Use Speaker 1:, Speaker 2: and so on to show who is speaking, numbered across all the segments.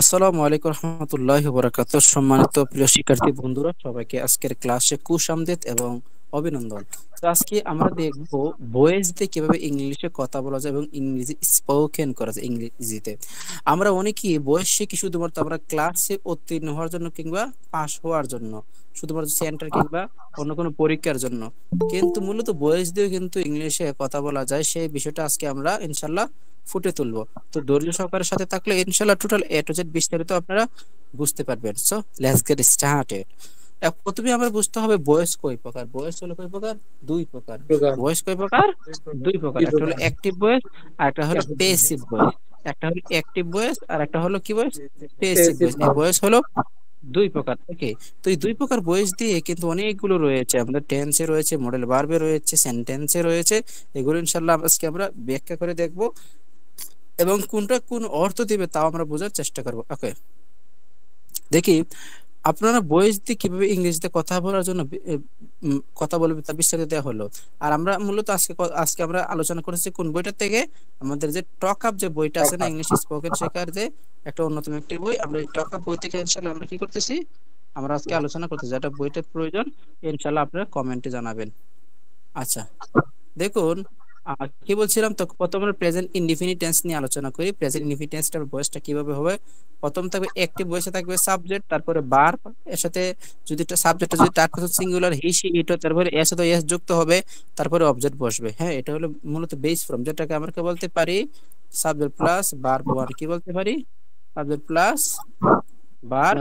Speaker 1: আসসালামু আলাইকুম রহমতুল্লাহি ওয়া বারাকাতুহু। সম্মানিত প্রিয় শিক্ষার্থী বন্ধুরা, সবাইকে আজকের ক্লাসে কুশামদিদ এবং অভিনন্দন। তো আজকে আমরা দেখব ভয়েস দিয়ে কিভাবে ইংলিশে কথা বলা যায় এবং ইংরেজি স্পোকেন করা যায় ইংরেজিতে। আমরা অনেকেই ভয়েস শিখি শুধুমাত্র আমরা ক্লাসে উত্তীর্ণ হওয়ার জন্য কিংবা পাস হওয়ার জন্য, শুধুমাত্র সেন্টার কিংবা অন্য কোনো পরীক্ষার জন্য, কিন্তু মূলত ভয়েস দিয়ে কিন্তু ইংলিশে কথা বলা যায়। সেই বিষয়টা আজকে আমরা ইনশাল্লাহ ফুটে তুলবো। তো ধৈর্য সহকারে সাথে থাকলে ইনশাআল্লাহ টোটাল এ টু জেড বিস্তারিত আপনারা বুঝতে পারবেন। So let's get started. প্রথমে আমরা বুঝতে হবে ভয়েস কয় প্রকার। ভয়েস হলো কয় প্রকার? দুই প্রকার।
Speaker 2: প্রকার
Speaker 1: ভয়েস কয় প্রকার? দুই প্রকার।
Speaker 2: দুই
Speaker 1: একটা হলো
Speaker 2: প্রকার
Speaker 1: অ্যাক্টিভ ভয়েস আর একটা হলো প্যাসিভ ভয়েস। একটা হলো অ্যাক্টিভ ভয়েস আর একটা হলো কি ভয়েস? Passive
Speaker 2: passive
Speaker 1: voice. এই
Speaker 2: ভয়েস।
Speaker 1: ভয়েস হলো দুই প্রকার। ওকে, তো এই দুই প্রকার ভয়েস দিয়ে কিন্তু অনেকগুলো রয়েছে, আমাদের টেন্সে রয়েছে, মডেল ভার্বে রয়েছে, সেন্টেন্সে রয়েছে। এগুলো ইনশাআল্লাহ আজকে আমরা ব্যাখ্যা করে দেখবো এবং কোনটা কোন অর্থ দিবে তাও আমরা বোঝার চেষ্টা করবো। ওকে, দেখি আপনারা ভয়েস দিয়ে কিভাবে ইংরেজিতে কথা বলার জন্য কথা বলবে তা বিস্তারিত দেওয়া হলো। আর আমরা মূলত আজকে আমরা আলোচনা করেছি কোন বইটা থেকে? আমাদের যে টক আপ যে বইটা আছে না,
Speaker 2: প্রকার
Speaker 1: ইংলিশ স্পোকেন শেখার যে একটা অন্যতম একটি বই, আমরা এই টক আপ বই থেকে ইনশাআল্লাহ আমরা কি করতেছি, আমরা আজকে আলোচনা করতেছি। যেটা বইটার প্রয়োজন ইনশাআল্লাহ আপনারা কমেন্টে জানাবেন। আচ্ছা, দেখুন কি বলছিলাম, তো প্রথম আমরা প্রেজেন্ট ইনডিফিনিট টেন্স নিয়ে আলোচনা করি। প্রেজেন্ট ইনডিফিনিট টেন্সটার ভয়েসটা কিভাবে হবে? প্রথম থাকবে অ্যাক্টিভ ভয়েসে থাকবে সাবজেক্ট, তারপরে ভার্ব, এর সাথে যদি সাবজেক্টটা যদি third person singular he she it, তারপরে এর সাথে এস যুক্ত হবে, তারপরে অবজেক্ট বসবে। হ্যাঁ, এটা হলো মূলত বেস ফর্ম, যেটাকে আমরা কি বলতে পারি? Subject plus verb one. কি বলতে পারি? Subject plus verb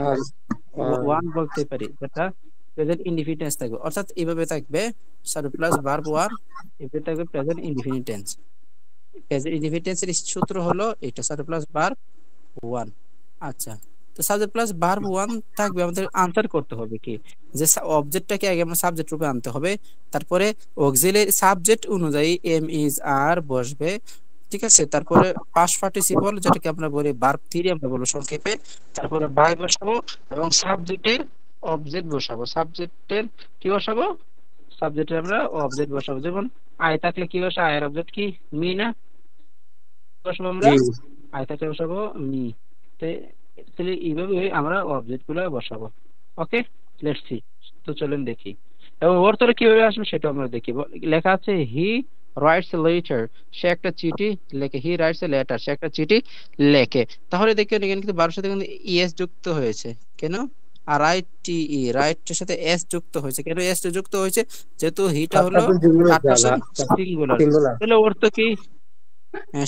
Speaker 2: plus
Speaker 1: one বলতে পারি, যেটা প্রেজেন্ট ইনডিফিনিট থাকবে। অর্থাৎ এইভাবে থাকবে সাবজেক্ট প্লাস ভার্ব ওয়ান, এভাবে থাকবে present indefinite tense. Present indefinite টেন্সের সূত্র হলো এটা, সাবজেক্ট প্লাস ভার্ব ওয়ান। আচ্ছা, তো সাবজেক্ট প্লাস ভার্ব ওয়ান থাকবে, আমাদের আনসার করতে হবে কি, যে অবজেক্টটাকে আগে আমরা সাবজেক্ট রূপে আনতে হবে, তারপরে অক্সিলারি সাবজেক্ট অনুযায়ী এম ইজ আর বসবে। ঠিক আছে, তারপরে পাস্ট পার্টিসিপল যেটাকে আমরা বলি ভার্ব থ্রি আমরা বলবো সংক্ষেপে, তারপরে বাই বসাবো এবং সাবজেক্টের অবজেক্ট বসাবো। সাবজেক্টের কি বসাবো? সাবজেক্টের আমরা অবজেক্ট বসাবো। যেমন আয় থাকলে কি বসে? আয়ের অবজেক্ট কি? মি না? বসাবো আমরা,
Speaker 2: জি।
Speaker 1: আয় থাকলে বসাবো মি। তো তাহলে এইভাবে আমরা অবজেক্ট গুলো বসাবো। ওকে, লেটস সি। তো চলেন দেখি এবং ওর তোরে কিভাবে আসবে সেটা আমরা দেখি। লেখা আছে হি রাইটস এ লেটার, সে একটা চিঠি লেখে। হি রাইটস এ লেটার, সে একটা চিঠি লেখে। তাহলে দেখুন এখানে কিন্তু বারোর সাথে কিন্তু ইএস যুক্ত হয়েছে। কেন? আর রাইট টি ই, রাইটের সাথে এস যুক্ত হয়েছে। কেন এস যুক্ত হয়েছে? যেহেতু হিটা
Speaker 2: থার্ড
Speaker 1: হলো
Speaker 2: person singular
Speaker 1: third person singular.
Speaker 2: Singular
Speaker 1: তাহলে অর্থ কি?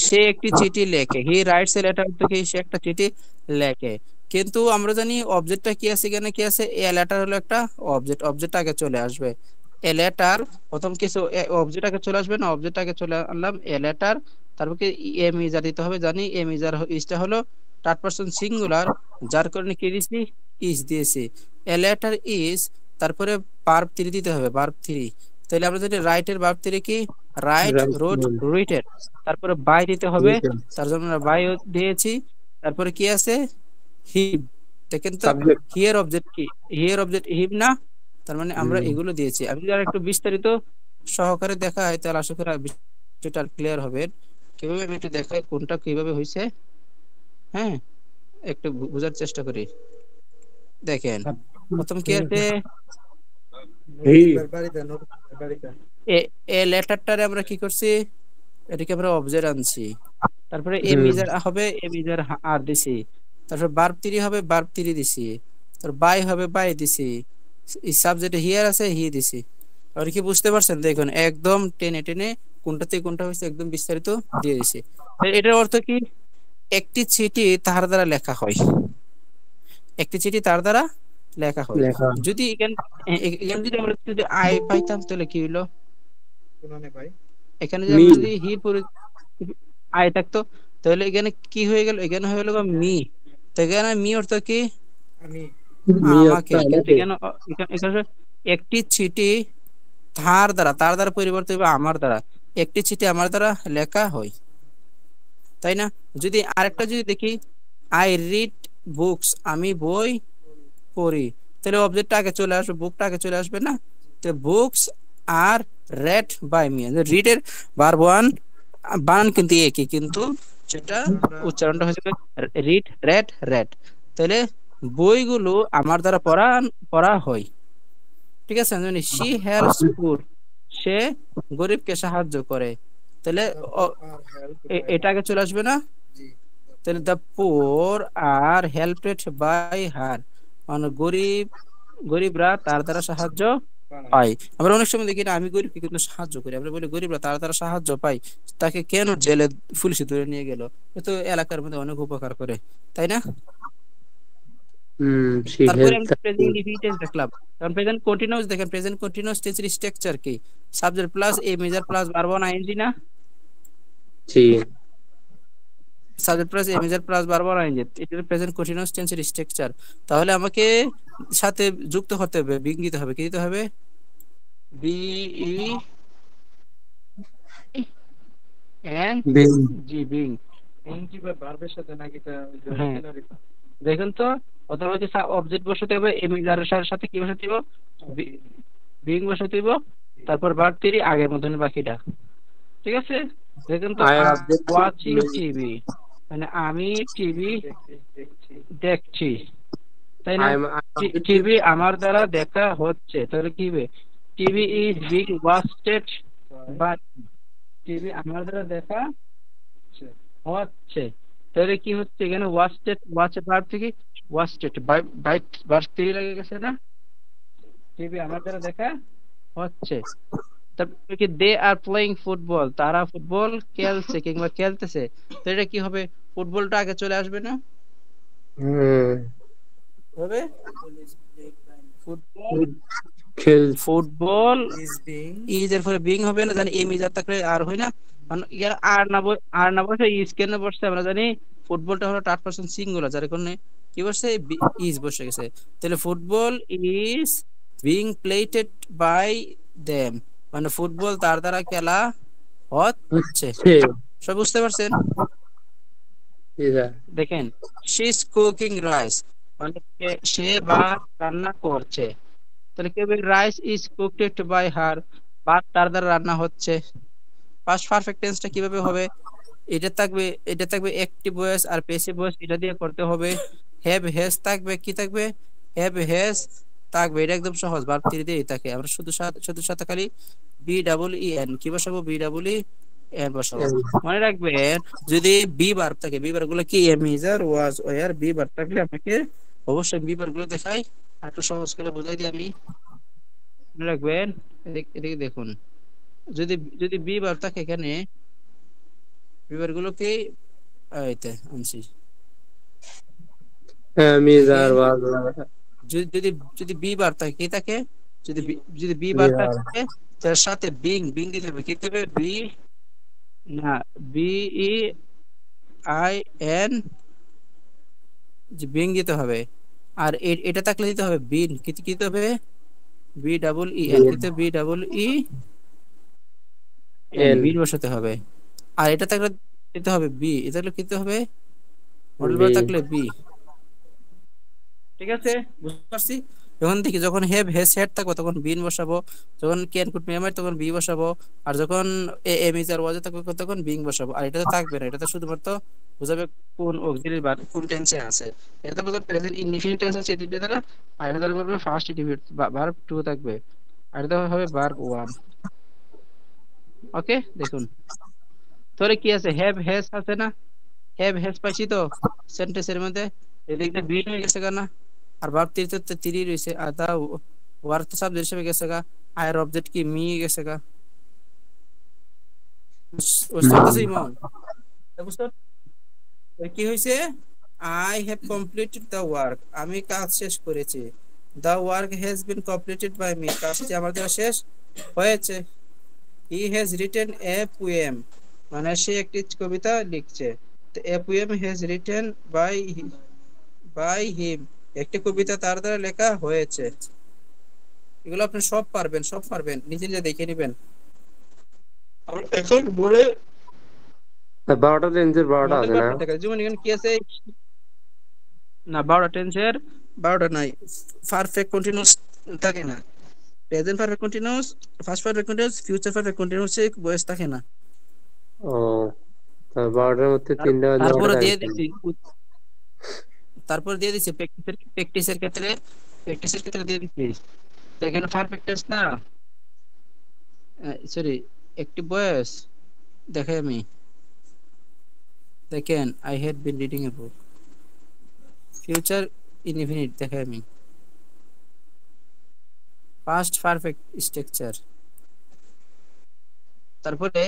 Speaker 1: সে একটি চিঠি লেখে। হি রাইটস এ লেটার থেকে সে একটা চিঠি লেখে। কিন্তু আমরা জানি অবজেক্টটা কি আছে, এখানে কি আছে? এ লেটার হলো একটা অবজেক্ট, অবজেক্ট আগে চলে আসবে। এ লেটার প্রথম কিছু অবজেক্ট আগে চলে আসবে না, অবজেক্ট আগে চলে আনলাম এ লেটার। তারপর কি এম ইজার দিতে হবে, জানি এম ইজার ইজটা হলো থার্ড পারসন সিঙ্গুলার, যার কারণে কি দিয়েছি? ইজ দিয়েছি। এ লেটার ইজ, তারপরে ভার্ব থ্রি দিতে হবে, ভার্ব থ্রি। তাহলে আমরা যদি রাইটের ভার্ব থ্রি কি? Right, road, written. তারপরে বাই দিতে হবে, তার জন্য আমরা বাই দিয়েছি। তারপরে কি আছে? হিম। দেখেন তো,
Speaker 2: সাবজেক্ট
Speaker 1: হিয়ার অবজেক্ট কি? হিয়ার অবজেক্ট হিম না? তার মানে আমরা এগুলো দিয়েছি। আমি যদি আর একটু বিস্তারিত সহকারে দেখা হয় তাহলে আশা করি বিষয়টা ক্লিয়ার হবে। কিভাবে আমি একটু দেখাই কোনটা কিভাবে হয়েছে। হ্যাঁ, একটু বোঝার চেষ্টা করি। দেখেন প্রথম কি আছে?
Speaker 2: হি
Speaker 1: এ এ লেটারটারে আমরা কি করছি? এটাকে আমরা অবজেক্ট আনছি। তারপরে এ
Speaker 2: হুম
Speaker 1: মিজার হবে, এ মিজার আর দিছি। তারপর ভার্ব থ্রি হবে, ভার্ব থ্রি দিছি। তারপর বাই হবে, বাই দিছি। সাবজেক্ট হিয়ার আছে, হি দিছি। আর কি বুঝতে পারছেন? দেখুন একদম টেনে টেনে কোনটা থেকে কোনটা হয়েছে একদম বিস্তারিত দিয়ে দিছি। এটার অর্থ কি? একটি চিঠি তার দ্বারা লেখা হয়। একটি চিঠি তার দ্বারা লেখা হয়।
Speaker 2: লেখা
Speaker 1: যদি এখানে যদি আমরা যদি আই পাইতাম তাহলে কি হইলো? এখানে যদি
Speaker 2: মি
Speaker 1: আমরা যদি হি আয় থাকতো তাহলে এখানে কি হয়ে গেল? এখানে হয়ে গেল মি। তো এখানে মি অর্থ কি?
Speaker 2: মি
Speaker 1: আমাকে।
Speaker 2: একটা
Speaker 1: কিন্তু
Speaker 2: আমাকে
Speaker 1: এখানে এখানে একটি চিঠি তার দ্বারা, তার দ্বারা পরিবর্তন হবে আমার দ্বারা। একটি চিঠি আমার দ্বারা লেখা হয়, তাই না? যদি আরেকটা যদি দেখি, আই রিড বুকস, আমি বই পড়ি, তাহলে অবজেক্টটা আগে চলে আসবে, বুকটা আগে চলে আসবে না? তো books are read by me. Read এর ভার্ব ওয়ান বানান কিন্তু একই, কিন্তু সেটা উচ্চারণটা হচ্ছে রিড রেড রেড। তাহলে বইগুলো আমার দ্বারা পড়া হয়। ঠিক আছে, মানে শি হেল্পস পুর, সে গরিবকে সাহায্য করে। তাহলে
Speaker 2: তারপর আর হেল্প বাই
Speaker 1: এটা আগে চলে আসবে না?
Speaker 2: জি
Speaker 1: তাহলে the poor are helped by her, মানে গরিবরা তার দ্বারা সাহায্য
Speaker 2: পায়
Speaker 1: পায়। আমরা অনেক সময় দেখি না, আমি গরিবকে কিন্তু সাহায্য করি, আমরা বলি গরিবরা তার দ্বারা সাহায্য পায়, তাকে কেন জেলে পুলিশে ধরে নিয়ে গেল, এ তো এলাকার মধ্যে অনেক উপকার করে, তাই না?
Speaker 3: she
Speaker 1: তারপরে
Speaker 3: helped
Speaker 1: আমি
Speaker 3: the
Speaker 1: প্রেজেন্ট
Speaker 3: poor.
Speaker 1: ইনডিফিনিট দেখলাম। কারণ প্রেজেন্ট কন্টিনিউয়াস দেখেন, প্রেজেন্ট কন্টিনিউয়াস টেন্সের স্ট্রাকচার কি? Subject plus a major plus verb on ING না?
Speaker 3: She
Speaker 1: subject plus a major plus verb on ING, এটা প্রেজেন্ট কন্টিনিউয়াস টেন্সের স্ট্রাকচার। তাহলে আমাকে সাথে যুক্ত হতে হবে, বিং দিতে হবে, কি দিতে হবে? বি ই এন
Speaker 3: being
Speaker 1: জি, বিং।
Speaker 2: বিং কি বা ভার্বের সাথে নাকি তা
Speaker 1: হ্যাঁ, দেখুন তো, অথবা কি অবজেক্ট বসাতে হবে, এ মেজরের সাথে কি বসাতে হবে? বিং বসাতে হবে, তারপর ভার্ব থ্রি আগের মতন বাকিটা। ঠিক আছে, দেখুন তো,
Speaker 3: I object
Speaker 1: ওয়াচিং টিভি, মানে আমি টিভি
Speaker 2: দেখছি
Speaker 1: দেখছি, তাই না?
Speaker 3: I'm
Speaker 1: টিভি আমার দ্বারা দেখা হচ্ছে, তাহলে কি হবে? TV is being watched by, TV আমার দ্বারা দেখা হচ্ছে, তাহলে কি হচ্ছে এখানে? ওয়াচড, ওয়াচ ভার্ব থেকে watched by by verb three লেগে গেছে না? টিভি আমার দ্বারা দেখা হচ্ছে। তারপরে কি দে আর প্লেইং ফুটবল, তারা ফুটবল খেলছে কিংবা খেলতেছে, তো এটা কি হবে? ফুটবলটা আগে চলে আসবে না? হবে football,
Speaker 3: kills
Speaker 1: football
Speaker 2: is being
Speaker 1: is এর পরে বিং হবে না, জানি এম ইজ আর থাকলে আর হয় না, কারণ ইয়ার আর না বসে ইজ কেন বসছে আমরা জানি? ফুটবলটা হলো থার্ড পারসন সিঙ্গুলার, যার কারণে কি বসছে? ইজ বসে গেছে। তাহলে football is being played by them, মানে ফুটবল তার দ্বারা খেলা হচ্ছে। সব বুঝতে পারছেন?
Speaker 3: yeah
Speaker 1: দেখেন, শি ইজ কুকিং রাইস, মানে সে ভাত রান্না করছে, তাহলে কি হবে? Rice is cooked by her, ভাত তার দ্বারা রান্না হচ্ছে। পাস্ট পারফেক্ট টেন্সটা কিভাবে হবে? এটা থাকবে অ্যাক্টিভ ভয়েস আর প্যাসিভ ভয়েস, এটা দিয়ে করতে হবে। হ্যাভ হ্যাজ থাকবে, কি থাকবে? হ্যাভ হ্যাজ থাকবে, এটা একদম সহজ, ভার্ব থ্রি দিয়ে থাকে। আমরা শুধু সাথে খালি বি ডাবল ই এন কি বসাবো? বি ডাবল ই এন বসাবো। মনে রাখবেন, যদি বি ভার্ব থাকে, বি ভার্ব গুলো কি? Am is are was were, be verb থাকলে আমাকে অবশ্যই বি ভার্ব গুলো দেখাই। আর একটু সহজ করে বোঝাই দিই আমি, মনে রাখবেন। এদিকে দেখুন, যদি যদি বি ভার্ব থাকে এখানে, বিভার গুলোকে এইতে আনছি।
Speaker 3: Amizar
Speaker 1: দেখেন,
Speaker 3: was
Speaker 1: যদি যদি যদি বি বার থাকে, কি থাকে? যদি বি বার থাকে, তার সাথে বিং দিতে হবে, কি দিতে হবে? বি না, বি ই আই এন, যে বিং দিতে হবে। আর এটা থাকলে দিতে হবে বিন, কি কি দিতে হবে? বি ডাবল ই এন, কিন্তু B double E N,
Speaker 3: N
Speaker 1: been বসাতে হবে। আর এটা থাকলে দিতে হবে বি, এটা থাকলে কি দিতে হবে? মডেল
Speaker 3: B
Speaker 1: বার থাকলে বি। ঠিক আছে, বুঝতে পারছি। যখন দেখি, যখন হ্যাভ হ্যাজ হ্যাড থাকবো তখন বিন বসাবো, যখন ক্যান কুড মেমার তখন বি বসাবো, আর যখন এম ইজ আর ওয়াজ থাকবে তখন বিং বসাবো। আর এটা তো থাকবে না, এটা তো শুধুমাত্র বোঝাবে কোন অক্সিলারি ভার্ব কোন টেন্সে আছে। এটা বোঝাবে প্রেজেন্ট ইনডিফিনিট টেন্স আছে এটা দ্বারা, আর এটা দ্বারা বলবে ফার্স্ট ইনডিফিনিট ভার্ব টু থাকবে, আর এটা হবে ভার্ব ওয়ান। ওকে, দেখুন তাহলে কি আছে? হ্যাভ হ্যাজ আছে না? হ্যাভ হ্যাজ পাইছি তো সেন্টেন্সের মধ্যে, এদিকটা বিন হয়ে গেছে কেন? আর ভার্ব থ্রি তো থ্রি রয়েছে, আর দা ওয়ার্ক তো সাবজেক্ট হিসেবে গেছে গা, আয়ের অবজেক্ট কি মি গেছে গা। বুঝতে পারতেছি ইমন? বুঝতে কি হয়েছে? I have completed the work, আমি কাজ শেষ করেছি। The work has been completed by me, কাজটি আমার দ্বারা শেষ হয়েছে। He has written a poem, মানে সে একটি কবিতা লিখছে। তো a poem has written by him, একটি কবিতা তার দ্বারা লেখা হয়েছে। এগুলো আপনি সব পারবেন, নিজে নিজে দেখে নেবেন। এখন বলে
Speaker 3: বারোটা রেঞ্জের বারোটা
Speaker 1: মডেল
Speaker 3: আছে না?
Speaker 1: ভার্ব থাকে, যেমন এখানে কি আছে? না, 12টা টেন্সের 12টা নাই, পারফেক্ট কন্টিনিউয়াস থাকে না। Present perfect continuous, first perfect continuous, future perfect continuous voice থাকে না।
Speaker 3: ও 12টার মধ্যে 3টা 9টা
Speaker 1: তারপরে
Speaker 3: থাকে।
Speaker 1: দিয়ে দিচ্ছি প্র্যাকটিসের ক্ষেত্রে দিয়ে দিচ্ছি এখানে পারফেক্ট টেন্স না, সরি একটি বয়স দেখাই আমি। দেখেন I had been reading a book. Future indefinite দেখাই আমি। Past perfect structure. তারপরে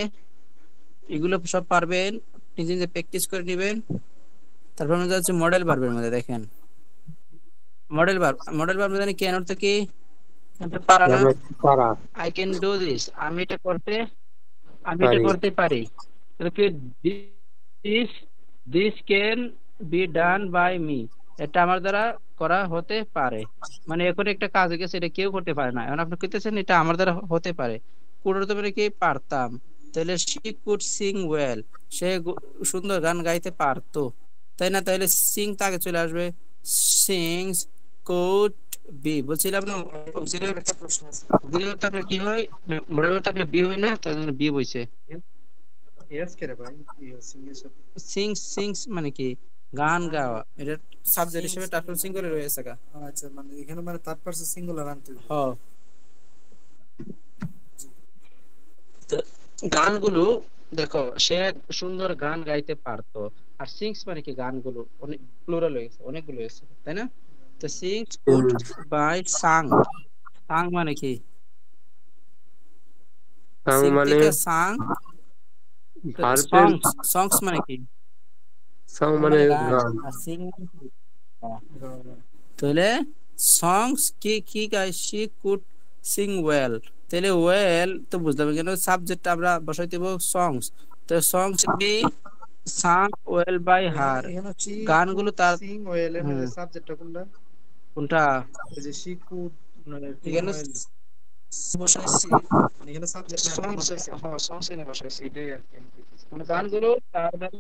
Speaker 1: এগুলো সব পারবেন, নিজে নিজে প্র্যাকটিস করে নেবেন। তারপর আমাদের হচ্ছে মডেল ভার্বের মধ্যে দেখেন মডেল ভার্ব মানে কি অর্থ কি? পারা না,
Speaker 3: পারা
Speaker 1: আই ক্যান ডু দিস, আমি এটা
Speaker 3: পারি।
Speaker 1: করতে পারি। তাহলে কি this this can be done by me, এটা আমার দ্বারা করা হতে পারে। মানে এখন একটা কাজ হয়ে গেছে, এটা কেউ করতে পারে না, এখন আপনি কইতেছেন এটা আমার দ্বারা হতে পারে। কুড হতে পারে কি পারতাম, তাহলে শি কুড সিং ওয়েল, সে সুন্দর গান গাইতে পারতো, তাই না? তাহলে সিং তাকে চলে আসবে, সিংস কুড বি। বলছিলাম না অক্সিলারি একটা প্রশ্ন আছে, অক্সিলারি তো আপনার কি হয়, মডেল তো আপনার বি হয় না, তার জন্য বি বইছে।
Speaker 2: ইয়েস কে রে ভাই, সিং এর সাথে
Speaker 1: সিংস মানে কি গান গাওয়া, এটা সাবজেক্ট হিসেবে টাইটেল সিঙ্গুলার রয়েছে কা।
Speaker 2: আচ্ছা, মানে এখানে মানে থার্ড পারসন সিঙ্গুলার আনতে হবে।
Speaker 1: হ্যাঁ, তো গানগুলো দেখো, সে সুন্দর গান গাইতে পারতো। আর সিংস মানে কি গানগুলো অনেক প্লুরাল হয়েছে, অনেকগুলো হয়েছে, তাই না? তো সিংস কুড বাই সাং, সাং মানে কি?
Speaker 3: সাং
Speaker 1: সিং
Speaker 3: মানে
Speaker 1: থেকে সাং,
Speaker 3: ভার্বের
Speaker 1: সংস মানে কি?
Speaker 3: সং
Speaker 1: সং
Speaker 3: মানে
Speaker 1: মানে গান,
Speaker 3: গান।
Speaker 1: আর সিং মানে কি? তাহলে সংস কি কি গায়, শি কুড সিং ওয়েল। তাহলে ওয়েল তো বুঝলাম, কেন সাবজেক্ট আমরা বসাই দেব সংস। তো সংস কি সাং ওয়েল বাই হার,
Speaker 2: এখানে হচ্ছে
Speaker 1: গানগুলো তার।
Speaker 2: সিং ওয়েল এর
Speaker 1: হুম,
Speaker 2: সাবজেক্টটা কোনটা?
Speaker 1: কোনটা?
Speaker 2: ওই যে শি কুড মানে সিং
Speaker 1: এখানে
Speaker 2: ওয়েল,
Speaker 1: বসাইছি
Speaker 2: এখানে সাবজেক্ট না
Speaker 1: সংস, হ্যাঁ সংস এনে বসাইছি, এটাই আর কি। মানে গানগুলো তার দ্বারা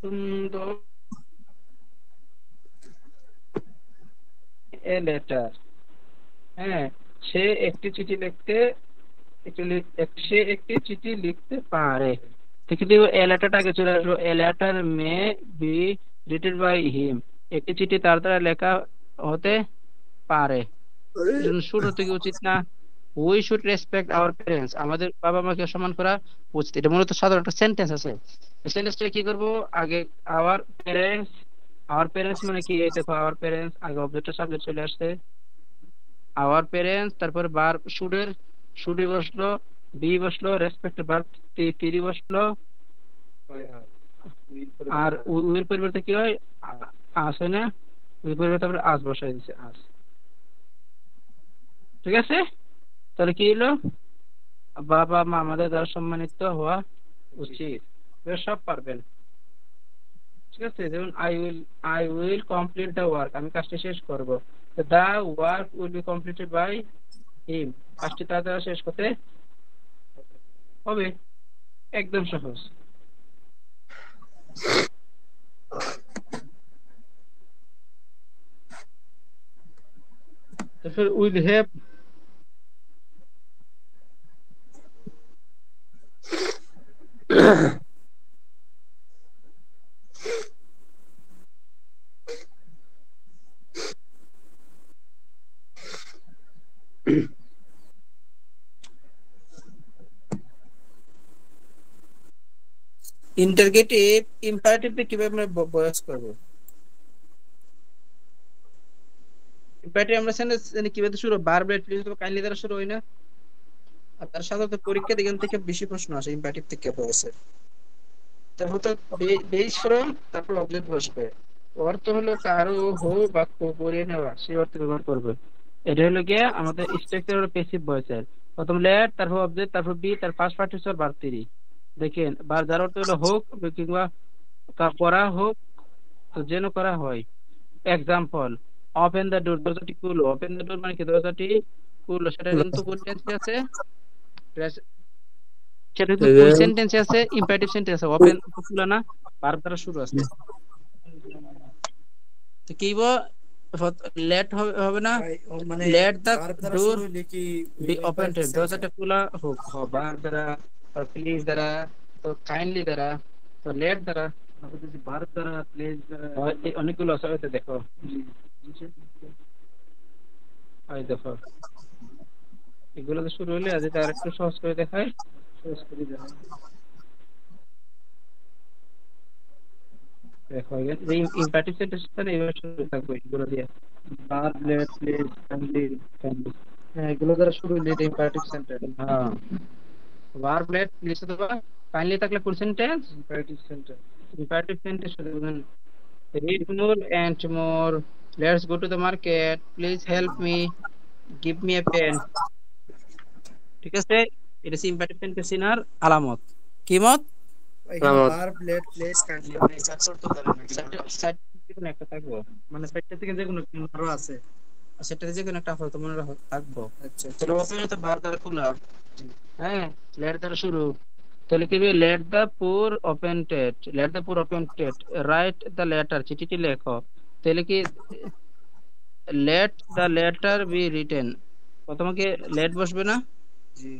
Speaker 1: সুন্দর এ লেটার, হ্যাঁ, সে একটি চিঠি লিখতে সে একটি চিঠি লিখতে পারে। কিন্তু এ লেটারটা আগে চলে আসলো, a letter may be written by him, একটি চিঠি তার দ্বারা লেখা হতে পারে। এজন্য শুড হতে কি উচিত না? We should respect our parents, আমাদের বাবা মাকে সম্মান করা উচিত। এটা মূলত সাধারণ একটা সেন্টেন্স আছে। এই সেন্টেন্সটা কি করব, আগে আওয়ার প্যারেন্টস মানে কি? এই দেখো আওয়ার প্যারেন্টস, আগে অবজেক্ট সাবজেক্ট চলে আসছে আওয়ার প্যারেন্টস, তারপরে ভার্ব শুডে বসলো, বি বসলো, রেসপেক্ট ভার্ব টিরি বসলো, আর উইল পরিবর্তে কি হয়, আস হয় না, উইল পরিবর্তে তারপরে আস বসাই দিছে, আস। ঠিক আছে, তাহলে কি হলো, বাবা মা আমাদের দ্বারা সম্মানিত হওয়া উচিত। এবার সব পারবেন। ঠিক আছে, যেমন I will complete the work, আমি কাজটি শেষ করব। The work will be completed by him, কাজটি তার দ্বারা শেষ করতে হবে। একদম সহজ। তারপর উইল হ্যাভ, ইন্টারগেটিভ ইম্পারেটিভে কিভাবে আমরা বয়স করব? ইম্পারেটিভ আমরা জানি কিভাবে শুরু, ভার্ব প্লিজ তো কাইন্ডলি দ্বারা শুরু হয় না। আর তার সাধারণত পরীক্ষা দিকে থেকে বেশি প্রশ্ন আসে ইম্পারেটিভ থেকে বয়সের। তারপর তো বেস ফ্রম, তারপর অবজেক্ট বসবে। অর্থ হলো কারো হো বাক্য পড়ে নেওয়া, সেই অর্থে ব্যবহার করবে। এটা হলো গিয়ে আমাদের স্ট্রাকচার হলো প্যাসিভ ভয়েসের। প্রথম লেট, তারপর অবজেক্ট, তারপর বি, তার ফার্স্ট পার্টিসিপল ভার্ব 3। দেখেন বার যার অর্থ হলো হোক কিংবা করা হোক, তো যেন করা হয়। এক্সাম্পল, ওপেন দ্য ডোর, দরজাটি খুলো। ওপেন দ্য ডোর মানে কি দরজাটি খুলো, সেটা কিন্তু কোন টেন্সে আছে? সেটা কিন্তু কোন সেন্টেন্সে আছে? ইম্পারেটিভ সেন্টেন্স আছে। ওপেন খুলো না, ভার্ব দ্বারা শুরু আছে। তো কি লেট হবে না, let the door be open, দরজাটা খোলা হোক, ভার্ব দ্বারা তো প্লিজ দ্বারা, তো কাইন্ডলি দ্বারা, তো লেট দ্বারা,
Speaker 2: তারপর যদি ভারত দ্বারা, প্লেস দ্বারা।
Speaker 1: এই অনেকগুলো আছে, হয়তো দেখো,
Speaker 2: জি।
Speaker 1: এই দেখো এগুলো তো শুরু হলে আজ আর একটু সহজ করে দেখায়।
Speaker 2: সহজ করে দেখায়।
Speaker 1: দেখো এই ইম্পারেটিভ সেন্টেন্স মানে এইভাবে শুরু থাকবে এগুলো দিয়ে।
Speaker 2: Bharat, place, place, country.
Speaker 1: Can-
Speaker 2: হ্যাঁ, এগুলো দ্বারা শুরু হইলে এটা ইম্পারেটিভ সেন্টেন্স।
Speaker 1: হ্যাঁ, ভার্ব লেট প্লেস অথবা কাইন্ডলি থাকলে full sentence,
Speaker 2: imperative sentence.
Speaker 1: Imperative sentence শুরু করবেন। Read more and more. Let's go to the market. Please help me. Give me a pen. ঠিক আছে, এটা হচ্ছে ইম্পারেটিভ সেন্টেন্সের আলামত। কি মত?
Speaker 2: এখানে
Speaker 3: আলামত।
Speaker 2: ভারত, প্লেস, প্লেস, কান্ট্রি মানে চার শর্ত ধরে নাকি?
Speaker 1: কোনো একটা থাকবো,
Speaker 2: মানে চারটা থেকে যে কোনো আরো আছে।
Speaker 1: আর সেটাতে যে কোনো একটা আপাতত মনে রাখো থাকবো।
Speaker 2: আচ্ছা আচ্ছা।
Speaker 1: তাহলে ওপেন তো বার দ্বারা খোলা, হ্যাঁ, লেট দ্বারা শুরু। তাহলে কি হবে, let the poor open tate, let the poor open tate, write the letter, চিঠিটি লেখো। তাহলে কি let the letter be written, প্রথমে কি লেট বসবে না?
Speaker 2: জি।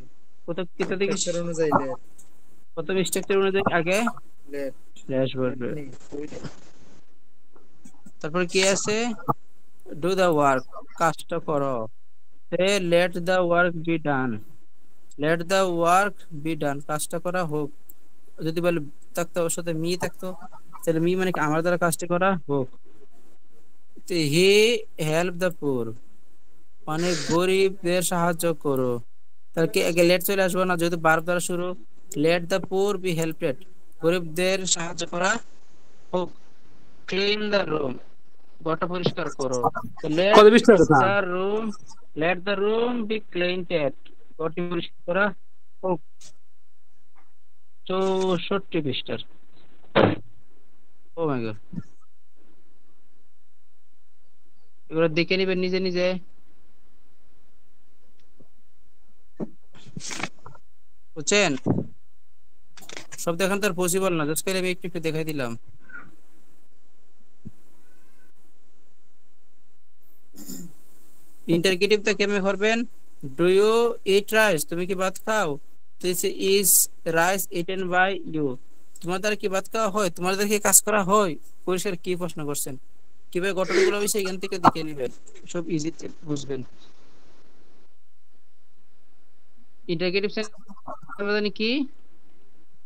Speaker 1: কোথাও কোথা থেকে
Speaker 2: স্ট্রাকচার অনুযায়ী লেট,
Speaker 1: প্রথম স্ট্রাকচার অনুযায়ী আগে
Speaker 2: লেট,
Speaker 1: লেট বসবে। তারপর কি আছে, ডু দ্য ওয়ার্ক, কাজটা করো। Say let the work be done, let the work be done, কাজটা করা হোক। যদি বলে থাকতো ওর সাথে মি থাকতো, তাহলে মি মানে কি আমার দ্বারা কাজটা করা হোক। হি হেল্প দ্য পুর, মানে গরিবদের সাহায্য করো। তাহলে কি আগে লেট চলে আসবো না, যেহেতু ভার্ব দ্বারা শুরু। লেট দ্য পুর বি হেল্পড, গরিবদের সাহায্য করা হোক। ক্লিন দ্য রুম, ঘরটা পরিষ্কার করো। লেট
Speaker 3: কত পৃষ্ঠার কথা?
Speaker 1: The room, let the room B cleaned, ঘরটি পরিষ্কার করা হোক। 64 পৃষ্ঠার। ও মাই গড, এগুলো দেখে নিবেন নিজে নিজে। বুঝছেন? সব দেখান তো আর পসিবল না, জাস্ট করে একটু একটু দেখাই দিলাম। ইন্টারগেটিভটা কেমনে করবেন, ডু ইউ ইট রাইস, তুমি কি ভাত খাও। This is rice eaten by you, তোমার দ্বারা কি ভাত খাওয়া হয়, তোমার দ্বারা কি কাজ করা হয়। পরিষ্কার কি প্রশ্ন করছেন, কিভাবে ঘটনাগুলো হয়েছে এখান থেকে দেখে নিবেন, সব ইজিতে বুঝবেন। ইন্টারগেটিভ সেন্টেন্স কি,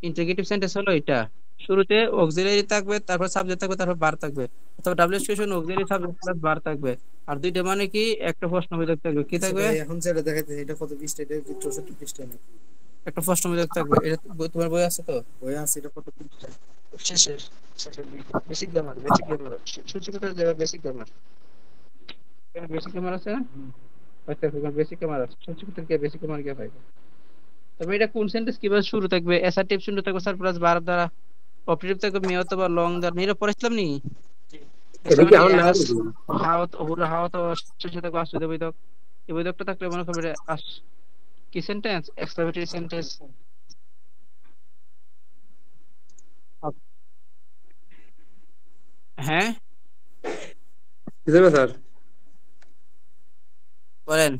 Speaker 1: ইন্টারগেটিভ সেন্টেন্স হলো এটা, শুরুতে অক্সিলারি থাকবে, তারপর সাবজেক্ট থাকবে, তারপর বার থাকবে। অথবা WH question auxiliary subject plus বার থাকবে। আর দুইটা মানে কি, একটা প্রশ্নবোধক থাকবে, কি
Speaker 2: আচ্ছা
Speaker 1: থাকবে,
Speaker 2: ভাই, এখন যেটা দেখাইতেছে এটা কত পৃষ্ঠা? এটা কি 64 পৃষ্ঠা নাকি?
Speaker 1: একটা প্রশ্নবোধক থাকবে। এটা তোমার বই আছে তো?
Speaker 2: বই আছে, এটা কত পৃষ্ঠা?
Speaker 1: শেষের, শেষের দিকে বেসিক গ্রামার, বেসিক গ্রামার সূচিপত্র যাবে, বেসিক গ্রামার, বেসিক গ্রামার আছে না? আচ্ছা, বেসিক গ্রামার আছে, সূচিপত্র কি বেসিক গ্রামার কি পাইবে। তবে এটা কোন সেন্টেন্স কিভাবে শুরু থাকবে, অ্যাসার্টিভ শুরু থাকবে স্যার প্লাস ভার্ব দ্বারা, অপারেটিভ থাকবে মে অথবা লং দ্বারা। নিরে পড়েছিলাম নি,
Speaker 3: এটা কি আমার না?
Speaker 1: হাওত ওরা হাওত শেষে থাকবে আসছে বৈধক, এই বৈধকটা থাকলে মনে করবে আস কি সেন্টেন্স, এক্সক্লেমেটরি সেন্টেন্স। হ্যাঁ
Speaker 3: কিছু না স্যার,
Speaker 1: বলেন,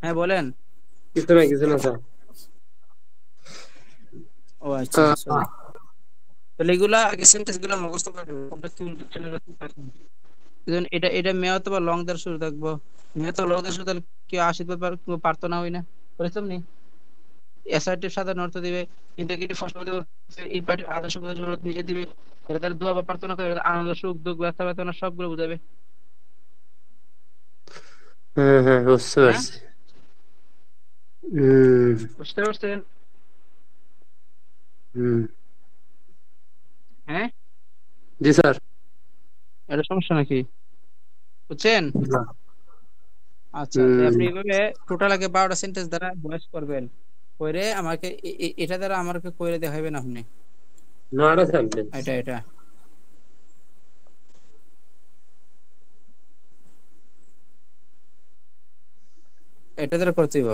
Speaker 1: হ্যাঁ বলেন।
Speaker 3: কিছু না স্যার।
Speaker 1: ও আচ্ছা, সরি। তাহলে এগুলা আগে সেন্টেন্স গুলো মুখস্থ করে নেবেন, কোনটা কি উল্টো চলে যাচ্ছে পারবেন। যেমন এটা মে অথবা লং দ্বারা শুরু থাকবো, মে অথবা লং দ্বারা শুরু থাকলে কি আশীর্বাদ পারতো না হই না, বলেছিলাম নি। অ্যাসার্টিভ সাধারণ অর্থ দিবে, ইন্টারগেটিভ ফার্স্ট অর্থ ইম্পারেটিভ আদর্শ জরুরত নিজে দিবে, এটা তার দোয়া বা প্রার্থনা করে আনন্দ সুখ দুঃখ ব্যথা বেদনা সবগুলো বুঝাবে।
Speaker 3: হ্যাঁ হ্যাঁ, বুঝতে
Speaker 1: হ্যাঁ
Speaker 3: পারছি। হুম
Speaker 1: বুঝতে পারছেন?
Speaker 3: হুম।
Speaker 1: হ্যাঁ,
Speaker 3: জি স্যার।
Speaker 1: এটা সমস্যা নাকি, বুঝছেন? আচ্ছা, তো
Speaker 3: হুম।
Speaker 1: আপনি এইভাবে টোটাল আগে 12টা সেন্টেন্স দ্বারা ভয়েস করবেন, কইরে আমাকে এটা দ্বারা আমাকে কইরে দেখাবেন আপনি।
Speaker 3: নয়টা সেন্টেন্স।
Speaker 1: এটা এটা দ্বারা করতে হইব,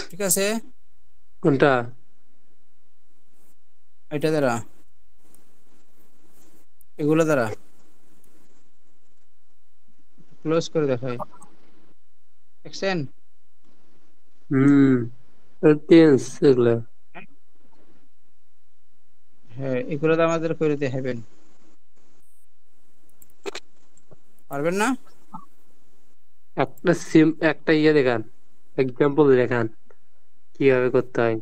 Speaker 1: ঠিক আছে?
Speaker 3: কোনটা?
Speaker 1: এটা দ্বারা, এগুলো দ্বারা ক্লোজ করে দেখাই, দেখছেন?
Speaker 3: হুম। টেন্স এগুলা।
Speaker 1: হ্যাঁ, এগুলো তো আমাদের করতে হবে। পারবেন না?
Speaker 3: একটা একটা দেখান, এক্সাম্পল দেখান কিভাবে করতে হয়।